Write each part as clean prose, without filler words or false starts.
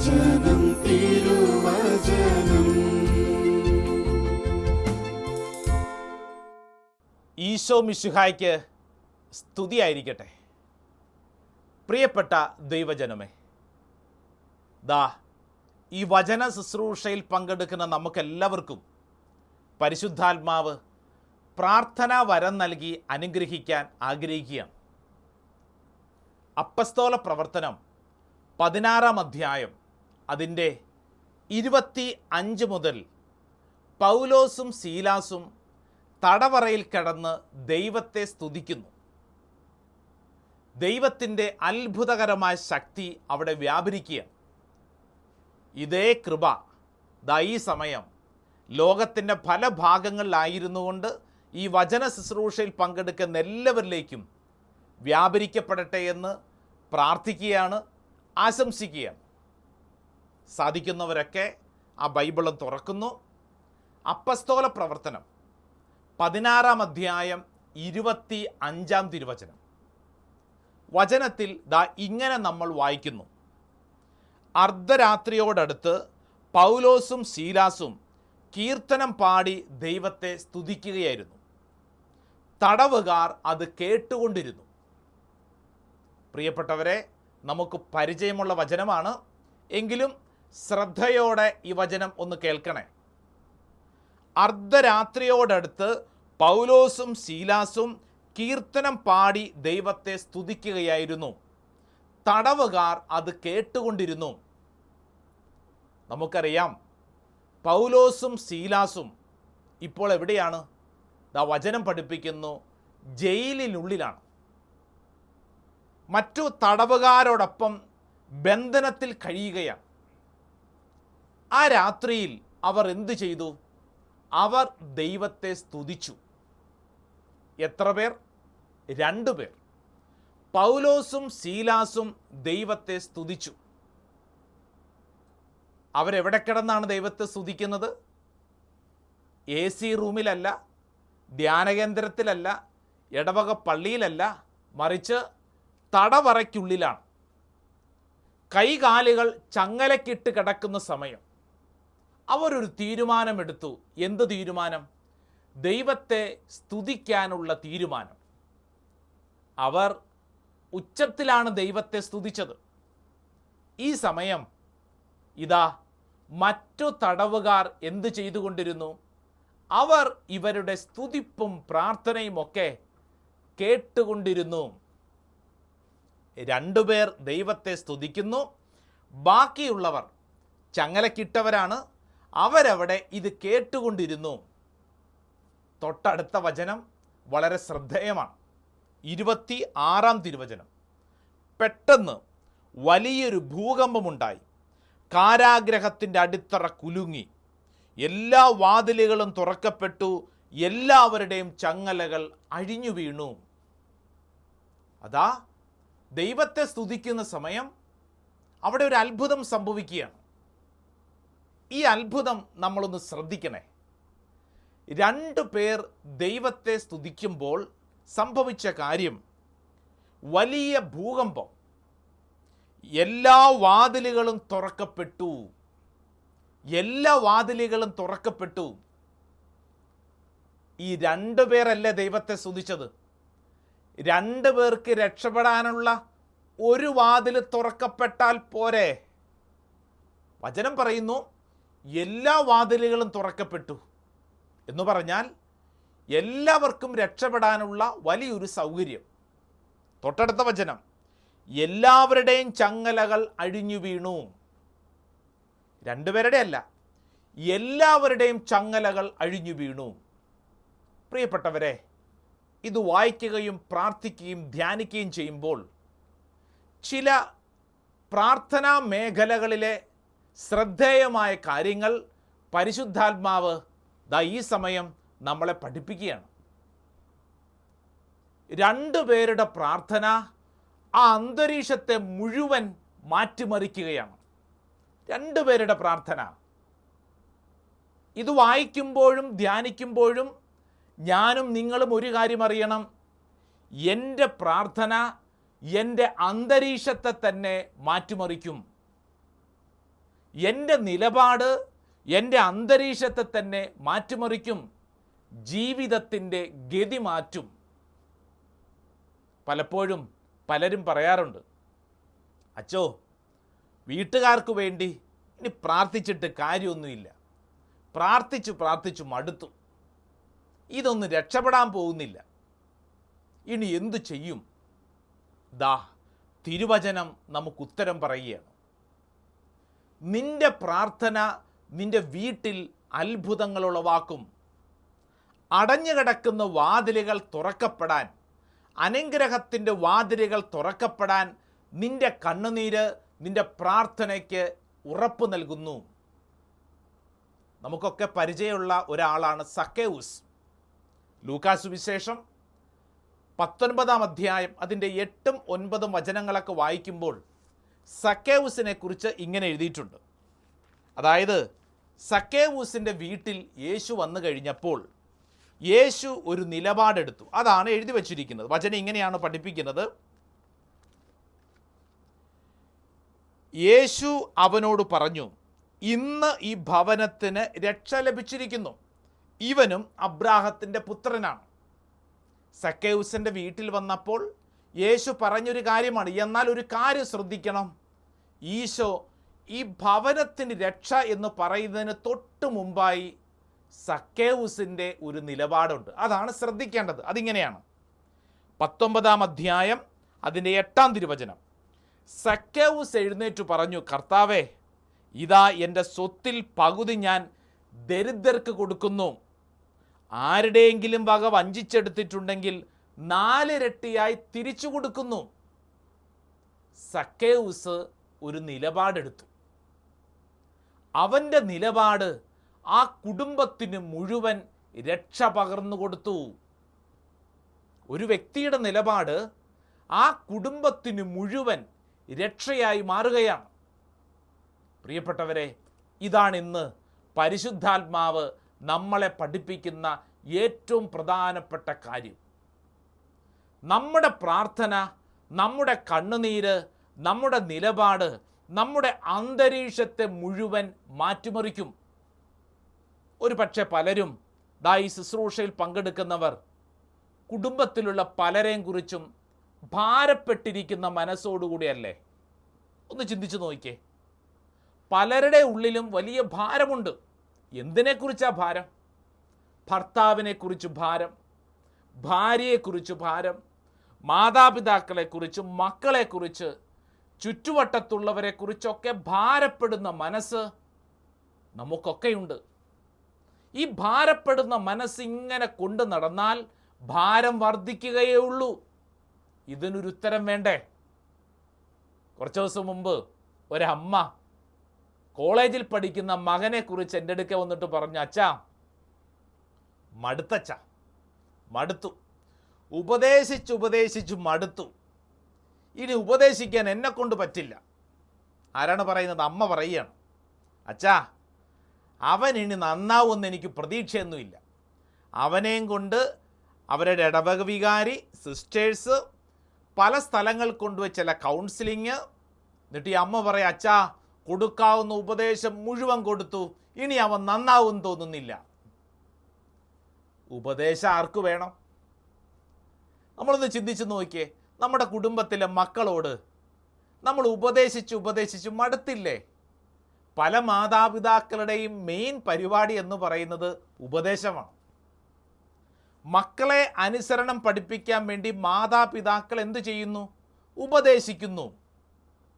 തിരുവചനം തിരുവചനം. ഈശോ മിശിഹായ്ക്ക് സ്തുതിയായിരിക്കട്ടെ. പ്രിയപ്പെട്ട ദൈവജനമേ, ഈ വചന ശുശ്രൂഷയിൽ പങ്കെടുക്കുന്ന നമുക്കെല്ലാവർക്കും പരിശുദ്ധാത്മാവ് പ്രാർത്ഥനാ വരം നൽകി അനുഗ്രഹിക്കാൻ ആഗ്രഹിക്കുകയാണ്. അപ്പസ്തോല പ്രവർത്തനം 16-ാം അധ്യായം അതിൻ്റെ 25 മുതൽ പൗലോസും സീലാസും തടവറയിൽ കിടന്ന് ദൈവത്തെ സ്തുതിക്കുന്നു. ദൈവത്തിൻ്റെ അത്ഭുതകരമായ ശക്തി അവിടെ വ്യാപരിക്കുകയാണ്. ഇതേ കൃപ ഈ സമയം ലോകത്തിൻ്റെ പല ഭാഗങ്ങളിലായിരുന്നു കൊണ്ട് ഈ വചന ശുശ്രൂഷയിൽ പങ്കെടുക്കുന്ന എല്ലാവരിലേക്കും വ്യാപരിക്കപ്പെടട്ടെ എന്ന് പ്രാർത്ഥിക്കുകയാണ്, ആശംസിക്കുകയാണ്. സാധിക്കുന്നവരൊക്കെ ആ ബൈബിളും തുറക്കുന്നു. അപ്പസ്തോല പ്രവർത്തനം 16-ാം അധ്യായം 25-ാം തിരുവചനം. വചനത്തിൽ ഇങ്ങനെ നമ്മൾ വായിക്കുന്നു: അർദ്ധരാത്രിയോടടുത്ത് പൗലോസും ശീലാസും കീർത്തനം പാടി ദൈവത്തെ സ്തുതിക്കുകയായിരുന്നു. തടവുകാർ അത് കേട്ടുകൊണ്ടിരുന്നു. പ്രിയപ്പെട്ടവരെ, നമുക്ക് പരിചയമുള്ള വചനമാണ്, എങ്കിലും ശ്രദ്ധയോടെ ഈ വചനം ഒന്ന് കേൾക്കണേ. അർദ്ധരാത്രിയോടടുത്ത് പൗലോസും ശീലാസും കീർത്തനം പാടി ദൈവത്തെ സ്തുതിക്കുകയായിരുന്നു. തടവുകാർ അത് കേട്ടുകൊണ്ടിരുന്നു. നമുക്കറിയാം, പൗലോസും ശീലാസും ഇപ്പോൾ എവിടെയാണ്? വചനം പഠിപ്പിക്കുന്നു, ജയിലിനുള്ളിലാണ്. മറ്റു തടവുകാരോടൊപ്പം ബന്ധനത്തിൽ കഴിയുകയാണ്. ആ രാത്രിയിൽ അവർ എന്തു ചെയ്തു? അവർ ദൈവത്തെ സ്തുതിച്ചു. എത്ര പേർ? 2 പേർ. പൗലോസും ശീലാസും ദൈവത്തെ സ്തുതിച്ചു. അവരെവിടെ കിടന്നാണ് ദൈവത്തെ സ്തുതിക്കുന്നത്? AC റൂമിലല്ല, ധ്യാനകേന്ദ്രത്തിലല്ല, ഇടവക പള്ളിയിലല്ല, മറിച്ച് തടവറയ്ക്കുള്ളിലാണ്. കൈകാലുകൾ ചങ്ങലക്കിട്ട് കിടക്കുന്ന സമയം അവരൊരു തീരുമാനമെടുത്തു. എന്ത് തീരുമാനം? ദൈവത്തെ സ്തുതിക്കാനുള്ള തീരുമാനം. അവർ ഉച്ചത്തിലാണ് ദൈവത്തെ സ്തുതിച്ചത്. ഈ സമയം മറ്റു തടവുകാർ എന്ത് ചെയ്തുകൊണ്ടിരുന്നു? അവർ ഇവരുടെ സ്തുതിപ്പും പ്രാർത്ഥനയും ഒക്കെ കേട്ടുകൊണ്ടിരുന്നു. 2 പേർ ദൈവത്തെ സ്തുതിക്കുന്നു, ബാക്കിയുള്ളവർ ചങ്ങലക്കിട്ടവരാണ്, അവരവിടെ ഇത് കേട്ടുകൊണ്ടിരുന്നു. തൊട്ടടുത്ത വചനം വളരെ ശ്രദ്ധേയമാണ്. 26-ാം തിരുവചനം. പെട്ടെന്ന് വലിയൊരു ഭൂകമ്പമുണ്ടായി. കാരാഗ്രഹത്തിൻ്റെ അടിത്തറ കുലുങ്ങി, എല്ലാ വാതിലുകളും തുറക്കപ്പെട്ടു, എല്ലാവരുടെയും ചങ്ങലകൾ അഴിഞ്ഞു വീണു. ദൈവത്തെ സ്തുതിക്കുന്ന സമയം അവിടെ ഒരു അത്ഭുതം സംഭവിക്കുകയാണ്. ഈ അത്ഭുതം നമ്മളൊന്ന് ശ്രദ്ധിക്കണേ. 2 പേർ ദൈവത്തെ സ്തുതിക്കുമ്പോൾ സംഭവിച്ച കാര്യം, വലിയ ഭൂകമ്പം, എല്ലാ വാതിലുകളും തുറക്കപ്പെട്ടു. എല്ലാ വാതിലുകളും തുറക്കപ്പെട്ടു. ഈ 2 പേരല്ലേ ദൈവത്തെ സ്തുതിച്ചത്? 2 പേർക്ക് രക്ഷപ്പെടാനുള്ള ഒരു വാതിൽ തുറക്കപ്പെട്ടാൽ പോരെ? വചനം പറയുന്നു, എല്ലാ വാതിലുകളും തുറക്കപ്പെട്ടു എന്ന് പറഞ്ഞാൽ എല്ലാവർക്കും രക്ഷപ്പെടാനുള്ള വലിയൊരു സൗകര്യം. തൊട്ടടുത്ത വചനം, എല്ലാവരുടെയും ചങ്ങലകൾ അഴിഞ്ഞു വീണു. 2 പേരുടെ അല്ല, എല്ലാവരുടെയും ചങ്ങലകൾ അഴിഞ്ഞു വീണു. പ്രിയപ്പെട്ടവരെ, ഇത് വായിക്കുകയും പ്രാർത്ഥിക്കുകയും ധ്യാനിക്കുകയും ചെയ്യുമ്പോൾ ചില പ്രാർത്ഥനാ മേഖലകളിലെ ശ്രദ്ധേയമായ കാര്യങ്ങൾ പരിശുദ്ധാത്മാവ് ഈ സമയം നമ്മളെ പഠിപ്പിക്കുകയാണ്. 2 പേരുടെ പ്രാർത്ഥന ആ അന്തരീക്ഷത്തെ മുഴുവൻ മാറ്റിമറിക്കുകയാണ്. 2 പേരുടെ പ്രാർത്ഥന. ഇത് വായിക്കുമ്പോഴും ധ്യാനിക്കുമ്പോഴും ഞാനും നിങ്ങളും ഒരു കാര്യം അറിയണം: എൻ്റെ പ്രാർത്ഥന എൻ്റെ അന്തരീക്ഷത്തെ തന്നെ മാറ്റിമറിക്കും. എൻ്റെ നിലപാട് എൻ്റെ അന്തരീക്ഷത്തെ തന്നെ മാറ്റിമറിക്കും, ജീവിതത്തിൻ്റെ ഗതി മാറ്റും. പലപ്പോഴും പലരും പറയാറുണ്ട്, അച്ചോ വീട്ടുകാർക്ക് വേണ്ടി ഇനി പ്രാർത്ഥിച്ചിട്ട് കാര്യമൊന്നുമില്ല, പ്രാർത്ഥിച്ചു മടുത്തു, ഇതൊന്നും രക്ഷപ്പെടാൻ പോകുന്നില്ല, ഇനി എന്തു ചെയ്യും? ദാ തിരുവചനം നമുക്ക് ഉത്തരം പറയുകയാണ്. നിന്റെ പ്രാർത്ഥന നിന്റെ വീട്ടിൽ അത്ഭുതങ്ങൾ ഉളവാക്കും. അടഞ്ഞു കിടക്കുന്ന വാതിലുകൾ തുറക്കപ്പെടാൻ, അനുഗ്രഹത്തിൻ്റെ വാതിലുകൾ തുറക്കപ്പെടാൻ നിന്റെ കണ്ണുനീര് നിന്റെ പ്രാർത്ഥനയ്ക്ക് ഉറപ്പ് നൽകുന്നു. നമുക്കൊക്കെ പരിചയമുള്ള ഒരാളാണ് സക്കേവൂസ്. ലൂക്കാ സുവിശേഷം 19 അധ്യായം അതിൻ്റെ 8, 9 വചനങ്ങളൊക്കെ വായിക്കുമ്പോൾ സക്കേവൂസിനെ കുറിച്ച് ഇങ്ങനെ എഴുതിയിട്ടുണ്ട്. അതായത് സക്കേവൂസിൻ്റെ വീട്ടിൽ യേശു വന്നു കഴിഞ്ഞപ്പോൾ യേശു ഒരു നിലപാടെടുത്തു. അതാണ് എഴുതി വച്ചിരിക്കുന്നത്. വചനം ഇങ്ങനെയാണ് പഠിപ്പിക്കുന്നത്. യേശു അവനോട് പറഞ്ഞു, ഇന്ന് ഈ ഭവനത്തിന് രക്ഷ ലഭിച്ചിരിക്കുന്നു, ഇവനും അബ്രാഹത്തിൻ്റെ പുത്രനാണ്. സക്കേവൂസിൻ്റെ വീട്ടിൽ വന്നപ്പോൾ യേശു പറഞ്ഞൊരു കാര്യമാണ്. എന്നാൽ ഒരു കാര്യം ശ്രദ്ധിക്കണം, ഈശോ ഈ ഭവനത്തിന് രക്ഷ എന്ന് പറയുന്നതിന് തൊട്ട് മുമ്പായി സക്കേവൂസിൻ്റെ ഒരു നിലപാടുണ്ട്. അതാണ് ശ്രദ്ധിക്കേണ്ടത്. അതിങ്ങനെയാണ്. 19 അധ്യായം അതിൻ്റെ 8 തിരുവചനം. സക്കേവൂസ് എഴുന്നേറ്റു പറഞ്ഞു, കർത്താവേ, ഇതാ എൻ്റെ സ്വത്തിൽ പകുതി ഞാൻ ദരിദ്രർക്ക് കൊടുക്കുന്നു. ആരുടെയെങ്കിലും വക വഞ്ചിച്ചെടുത്തിട്ടുണ്ടെങ്കിൽ 4 ഇരട്ടിയായി തിരിച്ചു കൊടുക്കുന്നു. സക്കേവൂസ് ഒരു നിലപാടെടുത്തു. അവൻ്റെ നിലപാട് ആ കുടുംബത്തിന് മുഴുവൻ രക്ഷ പകർന്നു കൊടുത്തു. ഒരു വ്യക്തിയുടെ നിലപാട് ആ കുടുംബത്തിന് മുഴുവൻ രക്ഷയായി മാറുകയാണ്. പ്രിയപ്പെട്ടവരെ, ഇതാണ് ഇന്ന് പരിശുദ്ധാത്മാവ് നമ്മളെ പഠിപ്പിക്കുന്ന ഏറ്റവും പ്രധാനപ്പെട്ട കാര്യം. നമ്മുടെ പ്രാർത്ഥന, നമ്മുടെ കണ്ണുനീര്, നമ്മുടെ നിലപാട് നമ്മുടെ അന്തരീക്ഷത്തെ മുഴുവൻ മാറ്റിമറിക്കും. ഒരു പക്ഷേ പലരും ഈ ശുശ്രൂഷയിൽ പങ്കെടുക്കുന്നവർ കുടുംബത്തിലുള്ള പലരെയും കുറിച്ചും ഭാരപ്പെട്ടിരിക്കുന്ന മനസ്സോടുകൂടിയല്ലേ? ഒന്ന് ചിന്തിച്ചു നോക്കിക്കേ. പലരുടെ ഉള്ളിലും വലിയ ഭാരമുണ്ട്. എന്തിനെക്കുറിച്ചാ ഭാരം? ഭർത്താവിനെക്കുറിച്ച് ഭാരം, ഭാര്യയെക്കുറിച്ച് ഭാരം, മാതാപിതാക്കളെക്കുറിച്ച്, മക്കളെക്കുറിച്ച്, ചുറ്റുവട്ടത്തുള്ളവരെക്കുറിച്ചൊക്കെ ഭാരപ്പെടുന്ന മനസ്സ് നമുക്കൊക്കെയുണ്ട്. ഈ ഭാരപ്പെടുന്ന മനസ്സ് ഇങ്ങനെ കൊണ്ടു നടന്നാൽ ഭാരം വർദ്ധിക്കുകയേ ഉള്ളൂ. ഇതിനൊരു ഉത്തരം വേണ്ടേ? കുറച്ച് ദിവസം മുമ്പ് ഒരമ്മ കോളേജിൽ പഠിക്കുന്ന മകനെക്കുറിച്ച് എൻ്റെ അടുക്ക വന്നിട്ട് പറഞ്ഞു, അച്ഛാ മടുത്തു, ഉപദേശിച്ചു മടുത്തു, ഇനി ഉപദേശിക്കാൻ എന്നെ കൊണ്ട് പറ്റില്ല. ആരാണ് പറയുന്നത്? അമ്മ പറയുകയാണ്. അച്ഛാ, അവൻ ഇനി നന്നാവുമെന്ന് എനിക്ക് പ്രതീക്ഷയൊന്നുമില്ല. അവനെയും കൊണ്ട് അവരുടെ ഇടവക വികാരി, സിസ്റ്റേഴ്സ് പല സ്ഥലങ്ങൾ കൊണ്ടുപോയി ചില കൗൺസിലിങ്. എന്നിട്ട് ഈ അമ്മ പറയാം, അച്ഛാ കൊടുക്കാവുന്ന ഉപദേശം മുഴുവൻ കൊടുത്തു, ഇനി അവൻ നന്നാവും തോന്നുന്നില്ല. ഉപദേശം ആർക്ക് വേണം? നമ്മളൊന്ന് ചിന്തിച്ച് നോക്കിയേ. നമ്മുടെ കുടുംബത്തിലെ മക്കളോട് നമ്മൾ ഉപദേശിച്ച് മടുത്തില്ലേ? പല മാതാപിതാക്കളുടെയും മെയിൻ പരിപാടി എന്ന് പറയുന്നത് ഉപദേശമാണ്. മക്കളെ അനുസരണം പഠിപ്പിക്കാൻ വേണ്ടി മാതാപിതാക്കൾ എന്തു ചെയ്യുന്നു? ഉപദേശിക്കുന്നു.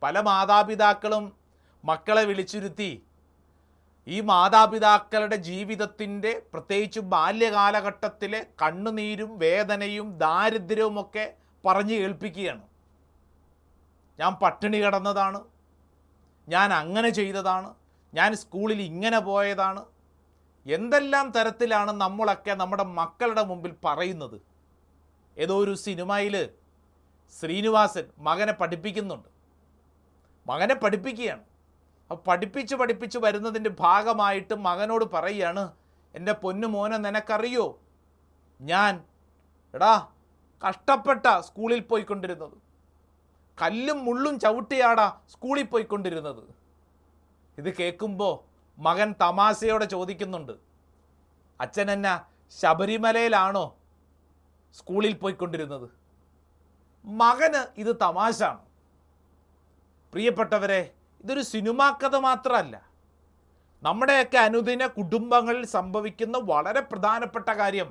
പല മാതാപിതാക്കളും മക്കളെ വിളിച്ചിരുത്തി ഈ മാതാപിതാക്കളുടെ ജീവിതത്തിൻ്റെ, പ്രത്യേകിച്ച് ബാല്യകാലഘട്ടത്തിലെ കണ്ണുനീരും വേദനയും ദാരിദ്ര്യവുമൊക്കെ പറഞ്ഞു കേൾപ്പിക്കുകയാണ്. ഞാൻ പട്ടിണി കിടന്നതാണ്, ഞാൻ അങ്ങനെ ചെയ്തതാണ്, ഞാൻ സ്കൂളിൽ ഇങ്ങനെ പോയതാണ്, എന്തെല്ലാം തരത്തിലാണ് നമ്മളൊക്കെ നമ്മുടെ മക്കളുടെ മുമ്പിൽ പറയുന്നത്. ഏതോ ഒരു സിനിമയിൽ ശ്രീനിവാസൻ മകനെ പഠിപ്പിക്കുന്നുണ്ട്. മകനെ പഠിപ്പിക്കുകയാണ്. അപ്പോൾ പഠിപ്പിച്ച് വരുന്നതിൻ്റെ ഭാഗമായിട്ട് മകനോട് പറയുകയാണ്, എൻ്റെ പൊന്നു മോനെ, നിനക്കറിയോ ഞാൻ കഷ്ടപ്പെട്ട സ്കൂളിൽ പോയിക്കൊണ്ടിരുന്നത്, കല്ലും മുള്ളും ചവിട്ടിയാടാ സ്കൂളിൽ പോയിക്കൊണ്ടിരുന്നത്. ഇത് കേൾക്കുമ്പോൾ മകൻ തമാശയോടെ ചോദിക്കുന്നുണ്ട്, അച്ഛൻ എന്നാ ശബരിമലയിലാണോ സ്കൂളിൽ പോയിക്കൊണ്ടിരുന്നത്? മകന് ഇത് തമാശാണ്. പ്രിയപ്പെട്ടവരെ, ഇതൊരു സിനിമാ കഥ മാത്രമല്ല, നമ്മുടെയൊക്കെ അനുദിന കുടുംബങ്ങളിൽ സംഭവിക്കുന്ന വളരെ പ്രധാനപ്പെട്ട കാര്യം.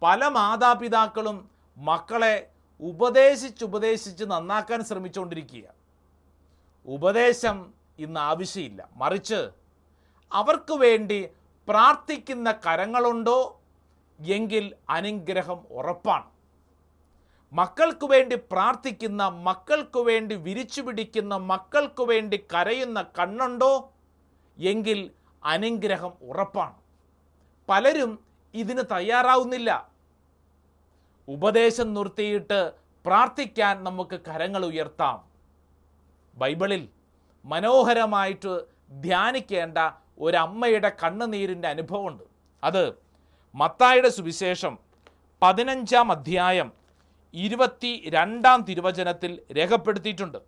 പല മാതാപിതാക്കളും മക്കളെ ഉപദേശിച്ച് നന്നാക്കാൻ ശ്രമിച്ചുകൊണ്ടിരിക്കുക. ഉപദേശം ഇന്ന് ആവശ്യമില്ല, മറിച്ച് അവർക്ക് വേണ്ടി പ്രാർത്ഥിക്കുന്ന കരങ്ങളുണ്ടോ എങ്കിൽ അനുഗ്രഹം ഉറപ്പാണ്. മക്കൾക്ക് വേണ്ടി പ്രാർത്ഥിക്കുന്ന, മക്കൾക്ക് വേണ്ടി വിരിച്ചു പിടിക്കുന്ന, മക്കൾക്ക് വേണ്ടി കരയുന്ന കണ്ണുണ്ടോ എങ്കിൽ അനുഗ്രഹം ഉറപ്പാണ്. പലരും ഇതിന് തയ്യാറാവുന്നില്ല. ഉപദേശം നിർത്തിയിട്ട് പ്രാർത്ഥിക്കാൻ നമുക്ക് കരങ്ങൾ ഉയർത്താം. ബൈബിളിൽ മനോഹരമായിട്ട് ധ്യാനിക്കേണ്ട ഒരമ്മയുടെ കണ്ണുനീരിൻ്റെ അനുഭവമുണ്ട്. അത് മത്തായിയുടെ സുവിശേഷം 15-ാം അധ്യായം 22-ാം തിരുവചനത്തിൽ രേഖപ്പെടുത്തിയിട്ടുണ്ട്.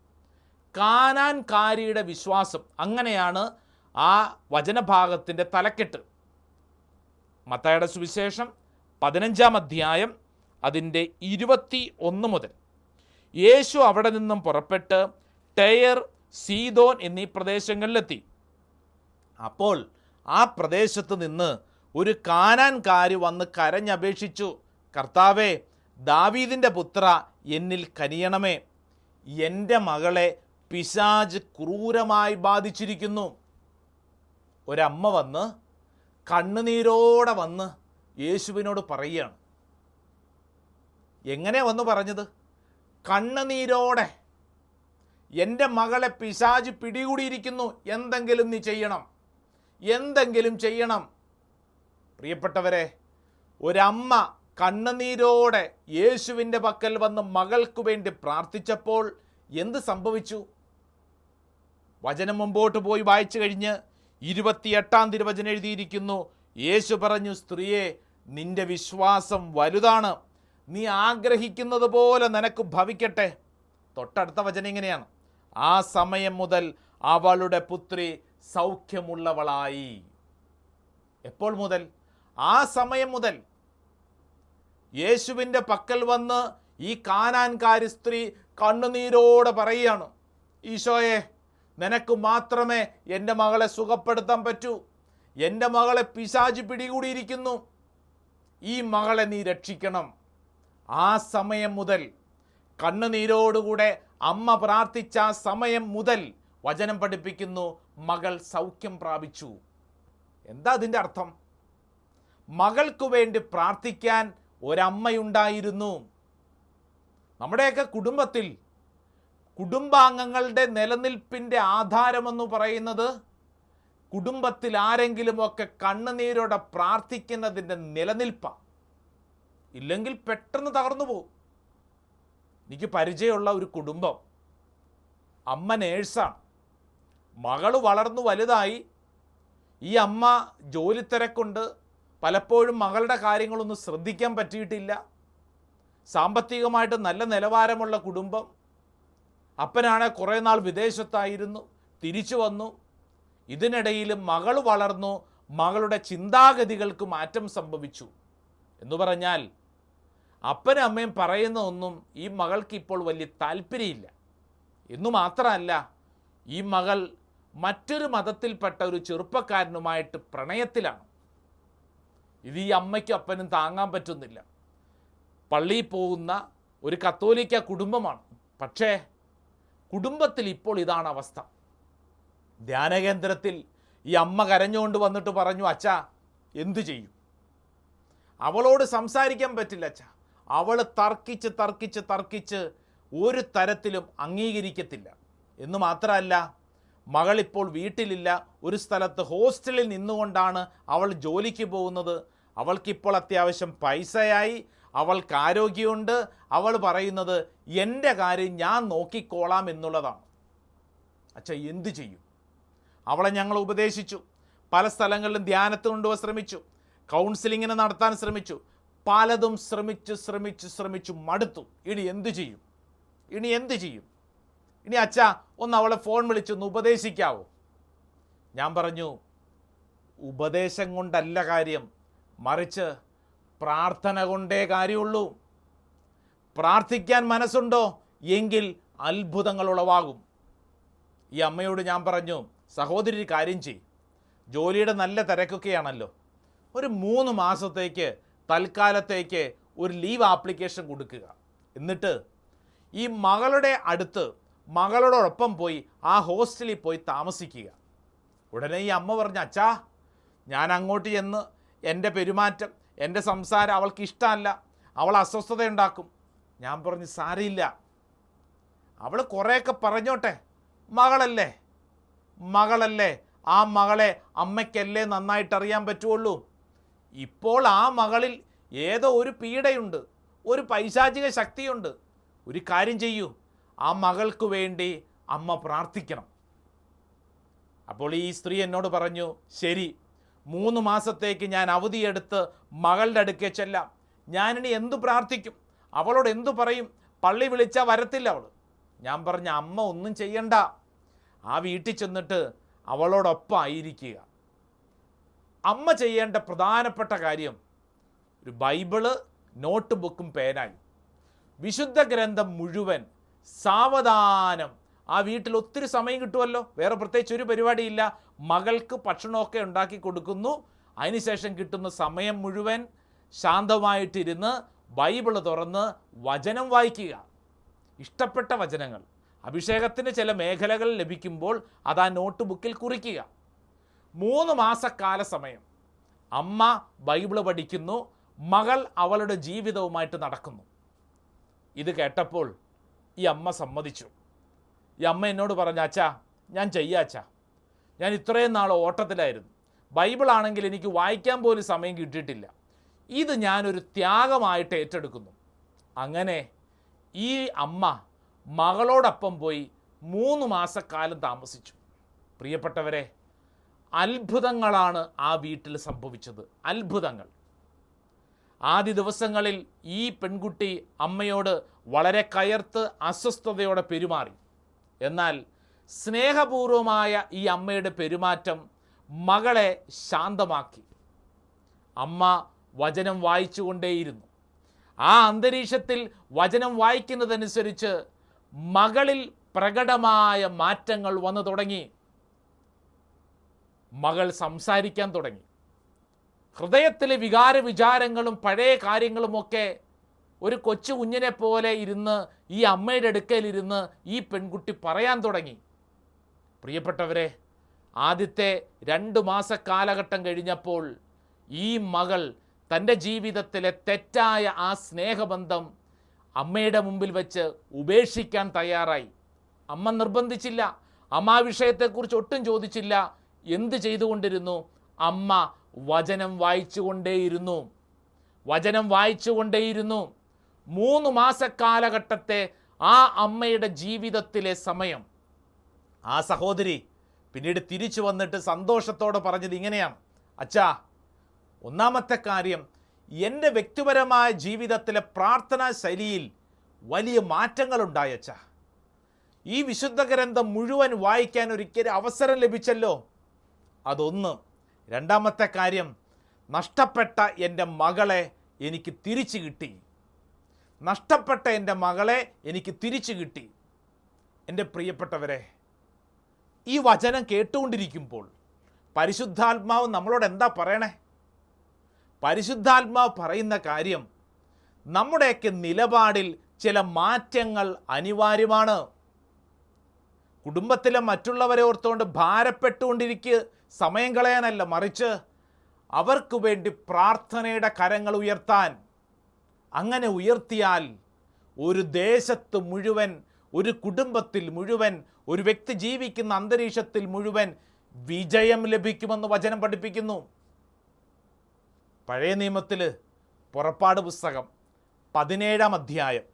കാനാൻകാരിയുടെ വിശ്വാസം, അങ്ങനെയാണ് ആ വചനഭാഗത്തിൻ്റെ തലക്കെട്ട്. മത്തായിയുടെ സുവിശേഷം 15-ാം അധ്യായം അതിൻ്റെ 21 മുതൽ. യേശു അവിടെ നിന്നും പുറപ്പെട്ട് ടയർ, സീദോൻ എന്നീ പ്രദേശങ്ങളിലെത്തി. അപ്പോൾ ആ പ്രദേശത്ത് നിന്ന് ഒരു കാനാൻകാരി വന്ന് കരഞ്ഞപേക്ഷിച്ചു, കർത്താവേ, ദാവീദിൻ്റെ പുത്ര, എന്നിൽ കനിയണമേ, എൻ്റെ മകളെ പിശാച് ക്രൂരമായി ബാധിച്ചിരിക്കുന്നു. ഒരമ്മ വന്ന് കണ്ണുനീരോടെ വന്ന് യേശുവിനോട് പറയുകയാണ്. എങ്ങനെ വന്ന് പറഞ്ഞത്? കണ്ണുനീരോടെ, എൻ്റെ മകളെ പിശാച് പിടികൂടിയിരിക്കുന്നു, എന്തെങ്കിലും നീ ചെയ്യണം, എന്തെങ്കിലും ചെയ്യണം. പ്രിയപ്പെട്ടവരെ, ഒരമ്മ കണ്ണുനീരോടെ യേശുവിൻ്റെ പക്കൽ വന്ന് മകൾക്ക് വേണ്ടി പ്രാർത്ഥിച്ചപ്പോൾ എന്ത് സംഭവിച്ചു? വചനം മുമ്പോട്ട് പോയി വായിച്ചു കഴിഞ്ഞ് 28-ാം തിരുവചനം എഴുതിയിരിക്കുന്നു, യേശു പറഞ്ഞു, സ്ത്രീയെ, നിന്റെ വിശ്വാസം വലുതാണ്, നീ ആഗ്രഹിക്കുന്നത് പോലെ നിനക്ക് ഭവിക്കട്ടെ. തൊട്ടടുത്ത വചനം ഇങ്ങനെയാണ്, ആ സമയം മുതൽ അവളുടെ പുത്രി സൗഖ്യമുള്ളവളായി. എപ്പോൾ മുതൽ? ആ സമയം മുതൽ. യേശുവിൻ്റെ പക്കൽ വന്ന് ഈ കാനാൻകാരി സ്ത്രീ കണ്ണുനീരോടെ പറയുകയാണ്, ഈശോയെ, നിനക്ക് മാത്രമേ എൻ്റെ മകളെ സുഖപ്പെടുത്താൻ പറ്റൂ, എൻ്റെ മകളെ പിശാച് പിടികൂടിയിരിക്കുന്നു, ഈ മകളെ നീ രക്ഷിക്കണം. ആ സമയം മുതൽ, കണ്ണുനീരോടുകൂടെ അമ്മ പ്രാർത്ഥിച്ച ആ സമയം മുതൽ വചനം പഠിപ്പിക്കുന്നു, മകൾ സൗഖ്യം പ്രാപിച്ചു. എന്താ അതിൻ്റെ അർത്ഥം? മകൾക്ക് വേണ്ടി പ്രാർത്ഥിക്കാൻ ഒരമ്മയുണ്ടായിരുന്നു. നമ്മുടെയൊക്കെ കുടുംബത്തിൽ കുടുംബാംഗങ്ങളുടെ നിലനിൽപ്പിൻ്റെ ആധാരമെന്ന് പറയുന്നത് കുടുംബത്തിൽ ആരെങ്കിലുമൊക്കെ കണ്ണുനീരോടെ പ്രാർത്ഥിക്കുന്നതിൻ്റെ നിലനിൽപ്പാണ്. ഇല്ലെങ്കിൽ പെട്ടെന്ന് തകർന്നു പോകും. എനിക്ക് പരിചയമുള്ള ഒരു കുടുംബം, അമ്മ നേഴ്സാണ്, മകൾ വളർന്നു വലുതായി. ഈ അമ്മ ജോലി തിരക്കുണ്ട്, പലപ്പോഴും മകളുടെ കാര്യങ്ങളൊന്നും ശ്രദ്ധിക്കാൻ പറ്റിയിട്ടില്ല. സാമ്പത്തികമായിട്ട് നല്ല നിലവാരമുള്ള കുടുംബം. അപ്പനാണെ കുറേ നാൾ വിദേശത്തായിരുന്നു, തിരിച്ചു വന്നു. ഇതിനിടയിൽ മകൾ വളർന്നു, മകളുടെ ചിന്താഗതികൾക്ക് മാറ്റം സംഭവിച്ചു. എന്ന് പറഞ്ഞാൽ അപ്പനും അമ്മയും പറയുന്ന ഒന്നും ഈ മകൾക്ക് ഇപ്പോൾ വലിയ താല്പര്യമില്ല. എന്നു മാത്രമല്ല, ഈ മകൾ മറ്റൊരു മതത്തിൽപ്പെട്ട ഒരു ചെറുപ്പക്കാരനുമായിട്ട് പ്രണയത്തിലാണ്. ഇത് ഈ അമ്മയ്ക്കും അപ്പനും താങ്ങാൻ പറ്റുന്നില്ല. പള്ളിയിൽ പോകുന്ന ഒരു കത്തോലിക്ക കുടുംബമാണ്. പക്ഷേ കുടുംബത്തിൽ ഇപ്പോൾ ഇതാണ് അവസ്ഥ. ധ്യാനകേന്ദ്രത്തിൽ ഈ അമ്മ കരഞ്ഞുകൊണ്ട് വന്നിട്ട് പറഞ്ഞു, അച്ഛാ, എന്തു ചെയ്യും? അവളോട് സംസാരിക്കാൻ പറ്റില്ല അച്ഛാ. അവൾ തർക്കിച്ച് ഒരു തരത്തിലും അംഗീകരിക്കത്തില്ല. എന്ന് മാത്രമല്ല, മകളിപ്പോൾ വീട്ടിലില്ല, ഒരു സ്ഥലത്ത് ഹോസ്റ്റലിൽ നിന്നുകൊണ്ടാണ് അവൾ ജോലിക്ക് പോകുന്നത്. അവൾക്കിപ്പോൾ അത്യാവശ്യം പൈസയായി, അവൾക്ക് ആരോഗ്യമുണ്ട്. അവൾ പറയുന്നത് എൻ്റെ കാര്യം ഞാൻ നോക്കിക്കോളാം എന്നുള്ളതാണ്. അച്ഛാ, എന്തു ചെയ്യും? അവളെ ഞങ്ങൾ ഉപദേശിച്ചു, പല സ്ഥലങ്ങളിലും ധ്യാനത്തിന് കൊണ്ടുപോകാൻ ശ്രമിച്ചു, കൗൺസിലിങ്ങിന് നടത്താൻ ശ്രമിച്ചു, പലതും ശ്രമിച്ചു മടുത്തു. ഇനി എന്തു ചെയ്യും? ഇനി അച്ഛാ, ഒന്ന് അവളെ ഫോൺ വിളിച്ചൊന്ന് ഉപദേശിക്കാവോ? ഞാൻ പറഞ്ഞു, ഉപദേശം കൊണ്ടല്ല കാര്യം, മറിച്ച് പ്രാർത്ഥന കൊണ്ടേ കാര്യമുള്ളൂ. പ്രാർത്ഥിക്കാൻ മനസ്സുണ്ടോ എങ്കിൽ അത്ഭുതങ്ങൾ ഉളവാകും. ഈ അമ്മയോട് ഞാൻ പറഞ്ഞു, സഹോദരി ഒരു കാര്യം ചെയ്യും, ജോലിയുടെ നല്ല തിരക്കൊക്കെയാണല്ലോ, ഒരു 3 മാസത്തേക്ക് തൽക്കാലത്തേക്ക് ഒരു ലീവ് ആപ്ലിക്കേഷൻ കൊടുക്കുക. എന്നിട്ട് ഈ മകളുടെ അടുത്ത് മകളോടൊപ്പം പോയി ആ ഹോസ്റ്റലിൽ പോയി താമസിക്കുക. ഉടനെ ഈ അമ്മ പറഞ്ഞു, അച്ഛാ ഞാൻ അങ്ങോട്ട് ചെന്ന് എൻ്റെ പെരുമാറ്റം, എൻ്റെ സംസാരം അവൾക്ക് ഇഷ്ടമല്ല, അവൾ അസ്വസ്ഥതയുണ്ടാക്കും. ഞാൻ പറഞ്ഞു, സാരയില്ല, അവൾ കുറേയൊക്കെ പറഞ്ഞോട്ടെ, മകളല്ലേ, ആ മകളെ അമ്മയ്ക്കല്ലേ നന്നായിട്ടറിയാൻ പറ്റുള്ളൂ. ഇപ്പോൾ ആ മകളിൽ ഏതോ ഒരു പീഡയുണ്ട്, ഒരു പൈശാചിക ശക്തിയുണ്ട്. ഒരു കാര്യം ചെയ്യൂ, ആ മകൾക്ക് വേണ്ടി അമ്മ പ്രാർത്ഥിക്കണം. അപ്പോൾ ഈ സ്ത്രീ എന്നോട് പറഞ്ഞു, ശരി, 3 മാസത്തേക്ക് ഞാൻ അവധിയെടുത്ത് മകളുടെ അടുക്കെ ചെല്ലാം. ഞാനിനി എന്തു പ്രാർത്ഥിക്കും, അവളോട് എന്തു പറയും? പള്ളി വിളിച്ചാൽ വരത്തില്ല അവൾ. ഞാൻ പറഞ്ഞ, അമ്മ ഒന്നും ചെയ്യണ്ട, ആ വീട്ടിൽ ചെന്നിട്ട് അവളോടൊപ്പം ആയിരിക്കുക. അമ്മ ചെയ്യേണ്ട പ്രധാനപ്പെട്ട കാര്യം ഒരു ബൈബിള്, നോട്ട് ബുക്കും പേനായും വിശുദ്ധ ഗ്രന്ഥം മുഴുവൻ സാവധാനം, ആ വീട്ടിൽ ഒത്തിരി സമയം കിട്ടുമല്ലോ, വേറെ പ്രത്യേകിച്ച് ഒരു പരിപാടിയില്ല, മകൾക്ക് ഭക്ഷണമൊക്കെ ഉണ്ടാക്കി കൊടുക്കുന്നു. അതിനുശേഷം കിട്ടുന്ന സമയം മുഴുവൻ ശാന്തമായിട്ടിരുന്ന് ബൈബിള് തുറന്ന് വചനം വായിക്കുക. ഇഷ്ടപ്പെട്ട വചനങ്ങൾ, അഭിഷേകത്തിന് ചില മേഖലകൾ ലഭിക്കുമ്പോൾ അത് ആ നോട്ട് ബുക്കിൽ കുറിക്കുക. 3 മാസക്കാല സമയം അമ്മ ബൈബിള് പഠിക്കുന്നു, മകൾ അവളുടെ ജീവിതവുമായിട്ട് നടക്കുന്നു. ഇത് കേട്ടപ്പോൾ ഈ അമ്മ സമ്മതിച്ചു. ഈ അമ്മ എന്നോട് പറഞ്ഞു, അച്ഛാ ഞാൻ ചെയ്യാച്ചാ, ഞാൻ ഇത്രയും നാൾ ഓട്ടത്തിലായിരുന്നു, ബൈബിളാണെങ്കിൽ എനിക്ക് വായിക്കാൻ പോലും സമയം കിട്ടിയിട്ടില്ല, ഇത് ഞാനൊരു ത്യാഗമായിട്ട് ഏറ്റെടുക്കുന്നു. അങ്ങനെ ഈ അമ്മ മകളോടൊപ്പം പോയി 3 മാസക്കാലം താമസിച്ചു. പ്രിയപ്പെട്ടവരെ, അത്ഭുതങ്ങളാണ് ആ വീട്ടിൽ സംഭവിച്ചത്, അത്ഭുതങ്ങൾ. ആദ്യ ദിവസങ്ങളിൽ ഈ പെൺകുട്ടി അമ്മയോട് വളരെ കയർത്ത് അസ്വസ്ഥതയോടെ പെരുമാറി. എന്നാൽ സ്നേഹപൂർവമായ ഈ അമ്മയുടെ പെരുമാറ്റം മകളെ ശാന്തമാക്കി. അമ്മ വചനം വായിച്ചുകൊണ്ടേയിരുന്നു. ആ അന്തരീക്ഷത്തിൽ വചനം വായിക്കുന്നതനുസരിച്ച് മകളിൽ പ്രകടമായ മാറ്റങ്ങൾ വന്നു തുടങ്ങി. മകൾ സംസാരിക്കാൻ തുടങ്ങി. ഹൃദയത്തിലെ വിചാരങ്ങളും പഴയ കാര്യങ്ങളുമൊക്കെ ഒരു കൊച്ചു കുഞ്ഞിനെ പോലെ ഇരുന്ന് ഈ അമ്മയുടെ അടുക്കലിരുന്ന് ഈ പെൺകുട്ടി പറയാൻ തുടങ്ങി. പ്രിയപ്പെട്ടവരെ, ആദ്യത്തെ 2 മാസ കാലഘട്ടം കഴിഞ്ഞപ്പോൾ ഈ മകൾ തൻ്റെ ജീവിതത്തിലെ തെറ്റായ ആ സ്നേഹബന്ധം അമ്മയുടെ മുമ്പിൽ വെച്ച് ഉപേക്ഷിക്കാൻ തയ്യാറായി. അമ്മ നിർബന്ധിച്ചില്ല, അമ്മ ആ വിഷയത്തെക്കുറിച്ച് ഒട്ടും ചോദിച്ചില്ല. എന്ത് ചെയ്തുകൊണ്ടിരുന്നു? അമ്മ വചനം വായിച്ചുകൊണ്ടേയിരുന്നു. 3 മാസക്കാലഘട്ടത്തെ ആ അമ്മയുടെ ജീവിതത്തിലെ സമയം ആ സഹോദരി പിന്നീട് തിരിച്ചു വന്നിട്ട് സന്തോഷത്തോടെ പറഞ്ഞത് ഇങ്ങനെയാണ്, അച്ഛാ, ഒന്നാമത്തെ കാര്യം, എൻ്റെ വ്യക്തിപരമായ ജീവിതത്തിലെ പ്രാർത്ഥനാ ശൈലിയിൽ വലിയ മാറ്റങ്ങളുണ്ടായി അച്ഛാ. ഈ വിശുദ്ധ ഗ്രന്ഥം മുഴുവൻ വായിക്കാൻ ഒരിക്കലും അവസരം ലഭിച്ചല്ലോ, അതൊന്ന്. രണ്ടാമത്തെ കാര്യം, നഷ്ടപ്പെട്ട എൻ്റെ മകളെ എനിക്ക് തിരിച്ചു കിട്ടി. എൻ്റെ പ്രിയപ്പെട്ടവരെ, ഈ വചനം കേട്ടുകൊണ്ടിരിക്കുമ്പോൾ പരിശുദ്ധാത്മാവ് നമ്മളോട് എന്താ പറയണേ? പരിശുദ്ധാത്മാവ് പറയുന്ന കാര്യം, നമ്മുടെയൊക്കെ നിലപാടിൽ ചില മാറ്റങ്ങൾ അനിവാര്യമാണ്. കുടുംബത്തിലെ മറ്റുള്ളവരെ ഓർത്തുകൊണ്ട് ഭാരപ്പെട്ടുകൊണ്ടിരിക്കുക സമയം കളയാനല്ല, മറിച്ച് അവർക്ക് വേണ്ടി പ്രാർത്ഥനയുടെ കരങ്ങൾ ഉയർത്താൻ. അങ്ങനെ ഉയർത്തിയാൽ ഒരു ദേശത്ത് മുഴുവൻ, ഒരു കുടുംബത്തിൽ മുഴുവൻ, ഒരു വ്യക്തി ജീവിക്കുന്ന അന്തരീക്ഷത്തിൽ മുഴുവൻ വിജയം ലഭിക്കുമെന്ന് വചനം പഠിപ്പിക്കുന്നു. പഴയ നിയമത്തിൽ പുറപ്പാട് പുസ്തകം 17-ാം അധ്യായം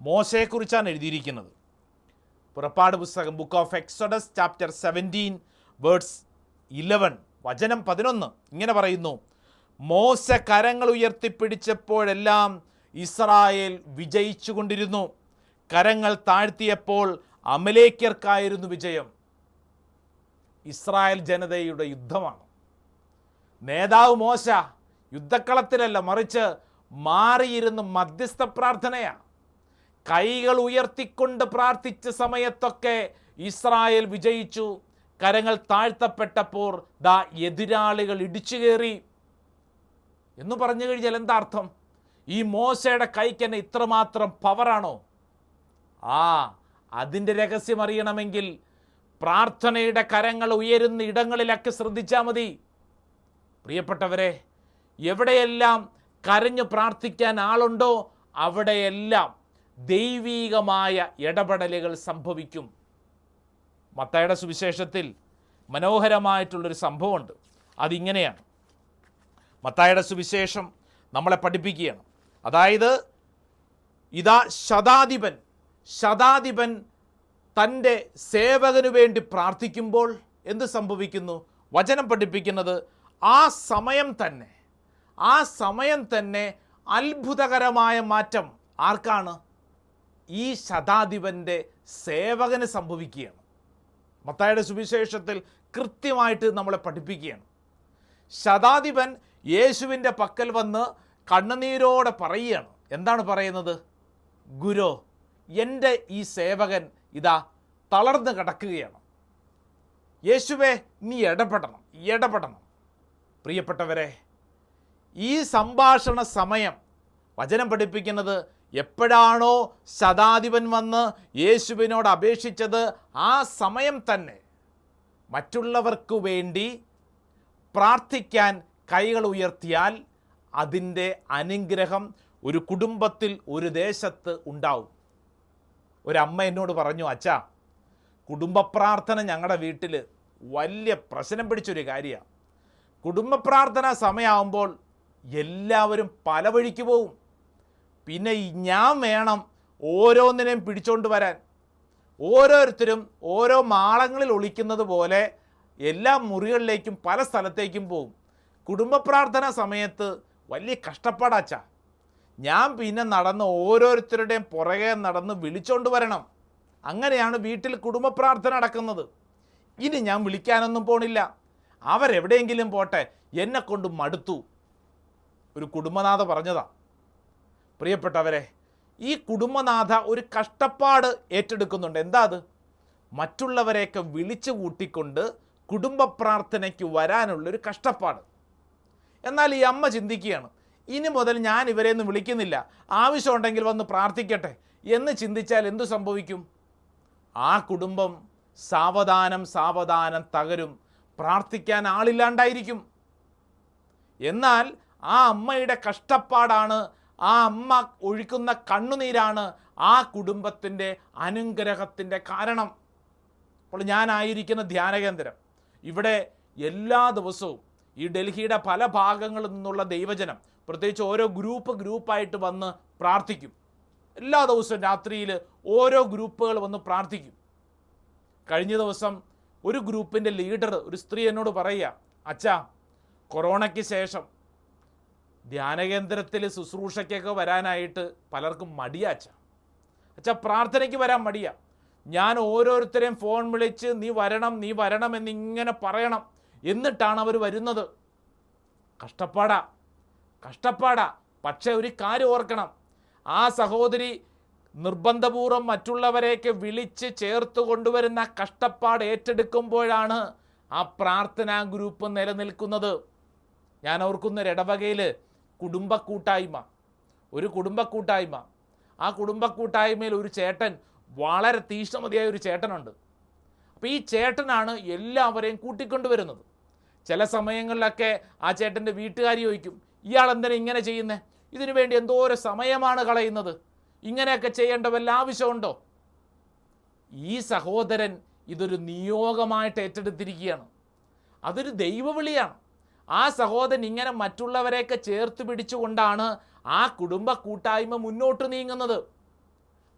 മോശയെക്കുറിച്ചാണ് എഴുതിയിരിക്കുന്നത്. പുറപ്പാട് പുസ്തകം, book of Exodus chapter 17 verse 11, വചനം 11 ഇങ്ങനെ പറയുന്നു, മോശ കരങ്ങൾ ഉയർത്തിപ്പിടിച്ചപ്പോഴെല്ലാം ഇസ്രായേൽ വിജയിച്ചു കൊണ്ടിരുന്നു. കരങ്ങൾ താഴ്ത്തിയപ്പോൾ അമലേക്യർക്കായിരുന്നു വിജയം. ഇസ്രായേൽ ജനതയുടെ യുദ്ധമാണ്. നേതാവ് മോശ യുദ്ധക്കളത്തിലല്ല, മറിച്ച് മാറിയിരുന്ന് മധ്യസ്ഥ പ്രാർത്ഥനയാണ്. കൈകൾ ഉയർത്തിക്കൊണ്ട് പ്രാർത്ഥിച്ച സമയത്തൊക്കെ ഇസ്രായേൽ വിജയിച്ചു. കരങ്ങൾ താഴ്ത്തപ്പെട്ടപ്പോൾ ദാ എതിരാളികൾ ഇടിച്ചു കയറി എന്ന് പറഞ്ഞു കഴിഞ്ഞാൽ എന്താ അർത്ഥം? ഈ മോശയുടെ കൈക്ക് തന്നെ ഇത്രമാത്രം പവറാണോ? അതിൻ്റെ രഹസ്യം അറിയണമെങ്കിൽ പ്രാർത്ഥനയുടെ കരങ്ങൾ ഉയരുന്ന ഇടങ്ങളിലൊക്കെ ശ്രദ്ധിച്ചാൽ മതി. പ്രിയപ്പെട്ടവരെ, എവിടെയെല്ലാം കരഞ്ഞു പ്രാർത്ഥിക്കാൻ ആളുണ്ടോ അവിടെയെല്ലാം ദൈവീകമായ ഇടപെടലുകൾ സംഭവിക്കും. മത്തായിയുടെ സുവിശേഷത്തിൽ മനോഹരമായിട്ടുള്ളൊരു സംഭവമുണ്ട്. അതിങ്ങനെയാണ്. മത്തായിയുടെ സുവിശേഷം നമ്മളെ പഠിപ്പിക്കുകയാണ്. അതായത് ഇതാ ശതാധിപൻ തൻ്റെ സേവകനു വേണ്ടി പ്രാർത്ഥിക്കുമ്പോൾ എന്ത് സംഭവിക്കുന്നു? വചനം പഠിപ്പിക്കുന്നത് ആ സമയം തന്നെ അത്ഭുതകരമായ മാറ്റം ആർക്കാണ്? ഈ ശതാധിപൻ്റെ സേവകന് സംഭവിക്കുകയാണ്. മത്തായിയുടെ സുവിശേഷത്തിൽ കൃത്യമായിട്ട് നമ്മളെ പഠിപ്പിക്കുകയാണ്. ശതാധിപൻ യേശുവിൻ്റെ പക്കൽ വന്ന് കണ്ണുനീരോടെ പറയുകയാണ്. എന്താണ് പറയുന്നത്? ഗുരു, എൻ്റെ ഈ സേവകൻ ഇതാ തളർന്ന് കിടക്കുകയാണ്. യേശുവേ, നീ ഇടപെടണം. പ്രിയപ്പെട്ടവരെ, ഈ സംഭാഷണ സമയം വചനം പഠിപ്പിക്കുന്നത് എപ്പോഴാണോ ശതാധിപൻ വന്ന് യേശുവിനോട് അപേക്ഷിച്ചത്, ആ സമയം തന്നെ മറ്റുള്ളവർക്ക് വേണ്ടി പ്രാർത്ഥിക്കാൻ കൈകൾ ഉയർത്തിയാൽ അതിൻ്റെ അനുഗ്രഹം ഒരു കുടുംബത്തിൽ, ഒരു ദേശത്ത് ഉണ്ടാവും. ഒരമ്മ എന്നോട് പറഞ്ഞു, അച്ഛാ, കുടുംബ പ്രാർത്ഥന ഞങ്ങളുടെ വീട്ടിൽ വലിയ പ്രശ്നം പിടിച്ചൊരു കാര്യമാണ്. കുടുംബ പ്രാർത്ഥന സമയമാകുമ്പോൾ എല്ലാവരും പല വഴിക്ക് പോവും. പിന്നെ ഞാൻ വേണം ഓരോന്നിനെയും പിടിച്ചോണ്ട് വരാൻ. ഓരോരുത്തരും ഓരോ മാളങ്ങളിൽ ഒളിക്കുന്നത് പോലെ എല്ലാ മുറികളിലേക്കും പല സ്ഥലത്തേക്കും പോവും. കുടുംബ പ്രാർത്ഥന സമയത്ത് വലിയ കഷ്ടപ്പാടാച്ചാ. ഞാൻ പിന്നെ നടന്ന് ഓരോരുത്തരുടെയും പുറകെ നടന്ന് വിളിച്ചോണ്ട് വരണം. അങ്ങനെയാണ് വീട്ടിൽ കുടുംബ പ്രാർത്ഥന നടക്കുന്നത്. ഇനി ഞാൻ വിളിക്കാനൊന്നും പോണില്ല, അവരെവിടെയെങ്കിലും പോട്ടെ, എന്നെക്കൊണ്ട് മടുത്തു. ഒരു കുടുംബനാഥ പറഞ്ഞതാ. പ്രിയപ്പെട്ടവരെ, ഈ കുടുംബനാഥ ഒരു കഷ്ടപ്പാട് ഏറ്റെടുക്കുന്നുണ്ട്. എന്താ അത്? മറ്റുള്ളവരെയൊക്കെ വിളിച്ചു കൂട്ടിക്കൊണ്ട് കുടുംബ പ്രാർത്ഥനയ്ക്ക് വരാനുള്ളൊരു കഷ്ടപ്പാട്. എന്നാൽ ഈ അമ്മ ചിന്തിക്കുകയാണ്, ഇനി മുതൽ ഞാൻ ഇവരെയൊന്നും വിളിക്കുന്നില്ല, ആവശ്യമുണ്ടെങ്കിൽ വന്ന് പ്രാർത്ഥിക്കട്ടെ എന്ന് ചിന്തിച്ചാൽ എന്തു സംഭവിക്കും? ആ കുടുംബം സാവധാനം തകരും, പ്രാർത്ഥിക്കാൻ ആളില്ലാണ്ടായിരിക്കും. എന്നാൽ ആ അമ്മയുടെ കഷ്ടപ്പാടാണ്, ആ അമ്മ ഒഴുക്കുന്ന കണ്ണുനീരാണ് ആ കുടുംബത്തിൻ്റെ അനുഗ്രഹത്തിൻ്റെ കാരണം. അപ്പോൾ ഞാനായിരിക്കുന്ന ധ്യാനകേന്ദ്രം, ഇവിടെ എല്ലാ ദിവസവും ഈ ഡൽഹിയുടെ പല ഭാഗങ്ങളിൽ നിന്നുള്ള ദൈവജനം, പ്രത്യേകിച്ച് ഓരോ ഗ്രൂപ്പായിട്ട് വന്ന് പ്രാർത്ഥിക്കും. എല്ലാ ദിവസവും രാത്രിയിൽ ഓരോ ഗ്രൂപ്പുകൾ വന്ന് പ്രാർത്ഥിക്കും. കഴിഞ്ഞ ദിവസം ഒരു ഗ്രൂപ്പിൻ്റെ ലീഡർ, ഒരു സ്ത്രീ എന്നോട് പറയുക, അച്ഛാ, കൊറോണയ്ക്ക് ശേഷം ധ്യാനകേന്ദ്രത്തിൽ ശുശ്രൂഷയ്ക്കൊക്കെ വരാനായിട്ട് പലർക്കും മടിയാച്ച. അച്ഛാ, പ്രാർത്ഥനയ്ക്ക് വരാൻ മടിയാ. ഞാൻ ഓരോരുത്തരെയും ഫോൺ വിളിച്ച് നീ വരണം എന്നിങ്ങനെ പറയണം, എന്നിട്ടാണ് അവർ വരുന്നത്. കഷ്ടപ്പാടാ. പക്ഷേ ഒരു കാര്യം ഓർക്കണം, ആ സഹോദരി നിർബന്ധപൂർവ്വം മറ്റുള്ളവരെയൊക്കെ വിളിച്ച് ചേർത്ത് കൊണ്ടുവരുന്ന കഷ്ടപ്പാട് ഏറ്റെടുക്കുമ്പോഴാണ് ആ പ്രാർത്ഥനാ ഗ്രൂപ്പ് നിലനിൽക്കുന്നത്. ഞാൻ ഓർക്കുന്ന ഇടവകയിൽ ഒരു കുടുംബ കൂട്ടായ്മ. ആ കുടുംബ കൂട്ടായ്മയിൽ ഒരു ചേട്ടൻ, വളരെ തീക്ഷ്ണമതിയായ ഒരു ചേട്ടനുണ്ട്. അപ്പോൾ ഈ ചേട്ടനാണ് എല്ലാവരെയും കൂട്ടിക്കൊണ്ടുവരുന്നത്. ചില സമയങ്ങളിലൊക്കെ ആ ചേട്ടൻ്റെ വീട്ടുകാർ ചോദിക്കും, ഇയാൾ എന്തിനാ ഇങ്ങനെ ചെയ്യുന്നത്? ഇതിനു വേണ്ടി എന്തോരം സമയമാണ് കളയുന്നത്, ഇങ്ങനെയൊക്കെ ചെയ്യേണ്ട വല്ല ആവശ്യമുണ്ടോ? ഈ സഹോദരൻ ഇതൊരു നിയോഗമായിട്ട് ഏറ്റെടുത്തിരിക്കുകയാണ്. അതൊരു ദൈവവിളിയാണ്. ആ സഹോദരൻ ഇങ്ങനെ മറ്റുള്ളവരെയൊക്കെ ചേർത്ത് പിടിച്ചുകൊണ്ടാണ് ആ കുടുംബ കൂട്ടായ്മ മുന്നോട്ട് നീങ്ങുന്നത്.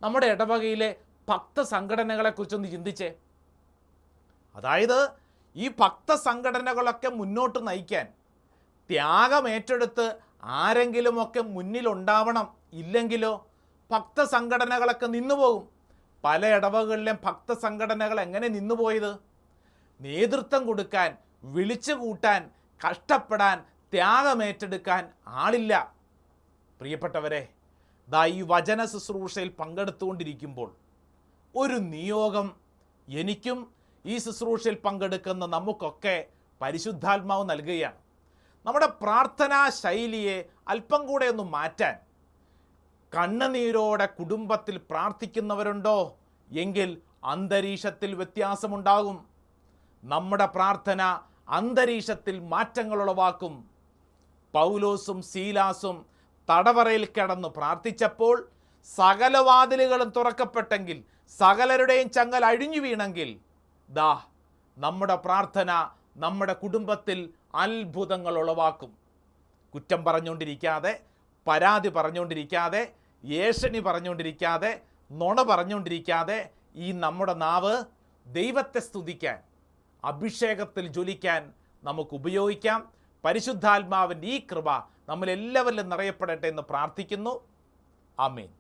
നമ്മുടെ ഇടവകയിലെ ഭക്ത സംഘടനകളെക്കുറിച്ചൊന്ന് ചിന്തിച്ചേ. അതായത് ഈ ഭക്ത സംഘടനകളൊക്കെ മുന്നോട്ട് നയിക്കാൻ ത്യാഗം ഏറ്റെടുത്ത് ആരെങ്കിലുമൊക്കെ മുന്നിലുണ്ടാവണം. ഇല്ലെങ്കിലോ ഭക്ത സംഘടനകളൊക്കെ നിന്നുപോകും. പല ഇടവകളിലെയും ഭക്ത സംഘടനകൾ എങ്ങനെ നിന്നുപോയത്? നേതൃത്വം കൊടുക്കാൻ, വിളിച്ചു കൂട്ടാൻ, കഷ്ടപ്പെടാൻ, ത്യാഗമേറ്റെടുക്കാൻ ആളില്ല. പ്രിയപ്പെട്ടവരെ, ഈ വചന ശുശ്രൂഷയിൽ പങ്കെടുത്തുകൊണ്ടിരിക്കുമ്പോൾ ഒരു നിയോഗം എനിക്കും ഈ ശുശ്രൂഷയിൽ പങ്കെടുക്കുന്ന നമുക്കൊക്കെ പരിശുദ്ധാത്മാവ് നൽകുകയാണ്. നമ്മുടെ പ്രാർത്ഥനാ ശൈലിയെ അല്പം കൂടെ ഒന്ന് മാറ്റാൻ. കണ്ണുനീരോടെ കുടുംബത്തിൽ പ്രാർത്ഥിക്കുന്നവരുണ്ടോ എങ്കിൽ അന്തരീക്ഷത്തിൽ വ്യത്യാസമുണ്ടാകും. നമ്മുടെ പ്രാർത്ഥന അന്തരീക്ഷത്തിൽ മാറ്റങ്ങൾ ഉളവാക്കും. പൗലോസും സീലാസും തടവറയിൽ കിടന്ന് പ്രാർത്ഥിച്ചപ്പോൾ സകല വാതിലുകളും തുറക്കപ്പെട്ടെങ്കിൽ, സകലരുടെയും ചങ്ങൽ അഴിഞ്ഞു വീണെങ്കിൽ, നമ്മുടെ പ്രാർത്ഥന നമ്മുടെ കുടുംബത്തിൽ അത്ഭുതങ്ങൾ ഉളവാക്കും. കുറ്റം പറഞ്ഞുകൊണ്ടിരിക്കാതെ, പരാതി പറഞ്ഞുകൊണ്ടിരിക്കാതെ, ഏഷണി പറഞ്ഞുകൊണ്ടിരിക്കാതെ, നുണ പറഞ്ഞുകൊണ്ടിരിക്കാതെ ഈ നമ്മുടെ നാവ് ദൈവത്തെ സ്തുതിക്കാൻ, അഭിഷേകത്തിൽ ജ്വലിക്കാൻ നമുക്ക് ഉപയോഗിക്കാം. പരിശുദ്ധാത്മാവിൻ്റെ ഈ കൃപ നമ്മളെല്ലാവരിലും നിറയപ്പെടട്ടെ എന്ന് പ്രാർത്ഥിക്കുന്നു. ആമേൻ.